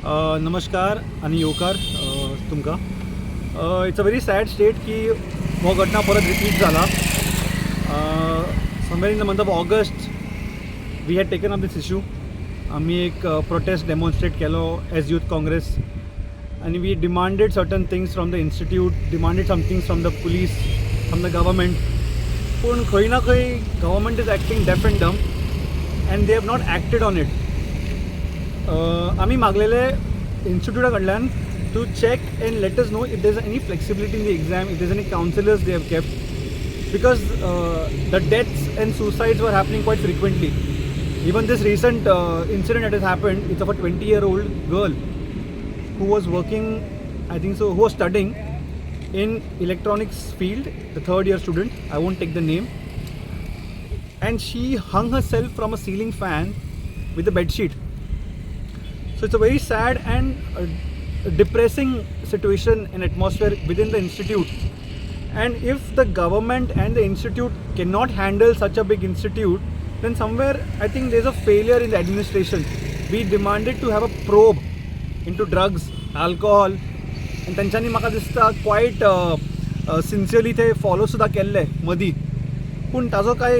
नमस्कार आणि येवकार तुमकां. It's a very sad state की हो घटना परत रिपीट जाला. Somewhere in the month of August we had taken up this issue. आम्ही एक प्रोटेस्ट डेमॉन्स्ट्रेट केलो एज यूथ काँग्रेस आणि we demanded certain things from the institute, demanded some things from the police, from the government. पूण खंय ना खंय government is acting deaf and dumb and they have not acted on it. आम्ही मागलेले इन्स्टिट्यूटा कडल्यान to check and let us know if there is any flexibility in the exam, if there is any counsellors they have kept, because the deaths and suicides were happening quite frequently. Even this recent incident that has happened, it's of a 20-year-old girl who was working, I think so, who was studying in electronics field, the third-year student, I won't take the name, and she hung herself from a ceiling fan with a bed sheet. So it's a very sad and depressing situation and atmosphere within the institute. And if the government and the institute cannot handle such a big institute, then somewhere I think there's a failure in the administration. We demanded to have a probe into drugs, alcohol, and त्यांच्यानी म्हाका दिसता quiet sincerely ते follow सुद्दां केल्ले मदीं, पूण ताजो कांय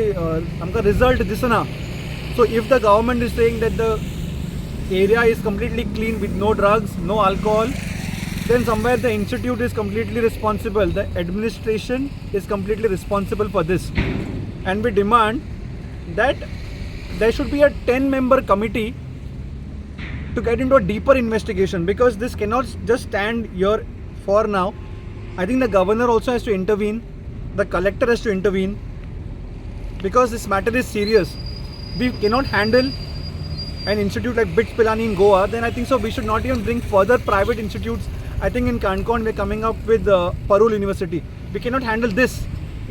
आमकां रिजल्ट दिसना. So if the government is saying that the area is completely clean with no drugs, no alcohol, then somewhere the institute is completely responsible, the administration is completely responsible for this. And we demand that there should be a 10-member committee to get into a deeper investigation, because this cannot just stand here for now. I think the governor also has to intervene, the collector has to intervene, because this matter is serious. We cannot handle an institute like BITS Pilani in Goa, then I think so we should not even bring further private institutes. I think in Concon we're coming up with Parul University. We cannot handle this.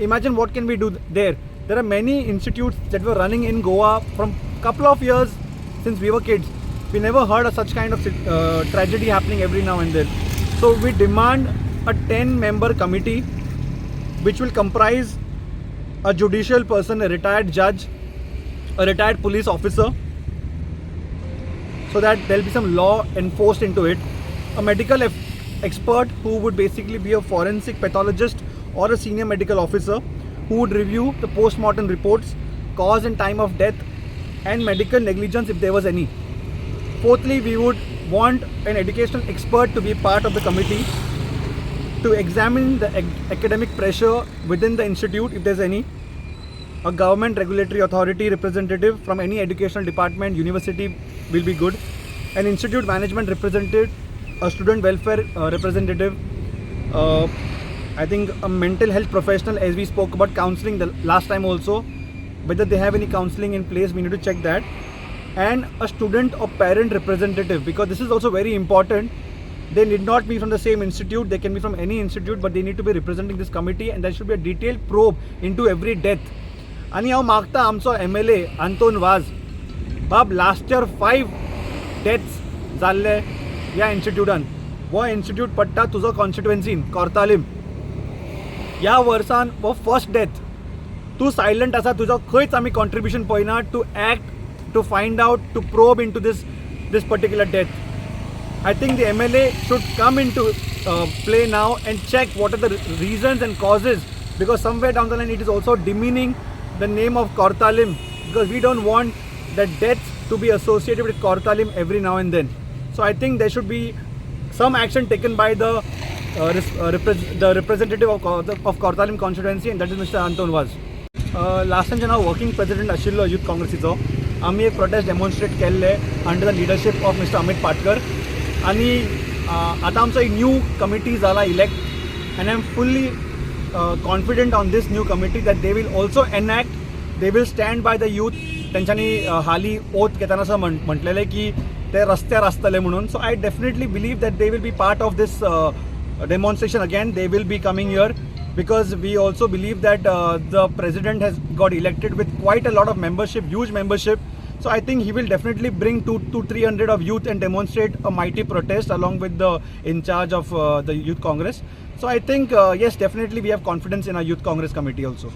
Imagine what can we do there. There are many institutes that were running in Goa from couple of years since we were kids. We never heard of such kind of tragedy happening every now and then. So we demand a 10-member committee which will comprise a judicial person, a retired judge, a retired police officer, so that there will be some law enforced into it, a medical expert who would basically be a forensic pathologist or a senior medical officer who would review the post-mortem reports, cause and time of death, and medical negligence if there was any. Fourthly, we would want an educational expert to be part of the committee to examine the academic pressure within the institute if there's any. A government regulatory authority representative from any educational department, university will be good. An institute management representative, a student welfare representative, I think a mental health professional, as we spoke about counseling the last time also, whether they have any counseling in place, we need to check that. And a student or parent representative, because this is also very important. They need not be from the same institute, they can be from any institute, but they need to be representing this committee, and there should be a detailed probe into every death. आणि हांव मागता आमचो MLA Anton was, बाब last year 5 deaths जाल्ले ह्या इन्स्टिट्यूटान. हो institute पडटा तुजो कॉन्स्टिट्युएन्सीन कोर्तालीम. ह्या वर्सान हो फर्स्ट डेथ. तूं सायलंट आसा, तुजो खंयच आमी कॉन्ट्रिब्युशन पळयना to act, to find out, to probe into this particular death. I think the MLA should come into play now and check what are the reasons and causes, because somewhere down the line it is also demeaning the name of Kortalim, because we don't want the deaths to be associated with Kortalim every now and then. So I think there should be some action taken by the representative of Kortalim constituency, and that is Mr. Anton Vaz. Last time जेन्ना working president आशिल्लो youth काँग्रेसीचो, आमी एक protest demonstrate केल्ले under the leadership of mister Amit Patkar. आणि आतां आमचो एक new committee जाला elect, and I am fully confident on this new committee that they will also enact, they will stand by the youth. त्यांच्यानी हाली oath घेताना असं म्हटलेलं आहे की ते रस्त्यार आसतले म्हणून. So I definitely believe that they will be part of this demonstration again. They will be coming here because we also believe that the president has got elected with quite a lot of membership, huge membership. So I think he will definitely bring 200-300 of youth and demonstrate a mighty protest along with the in charge of the Youth Congress. So I think yes, definitely we have confidence in our Youth Congress committee also.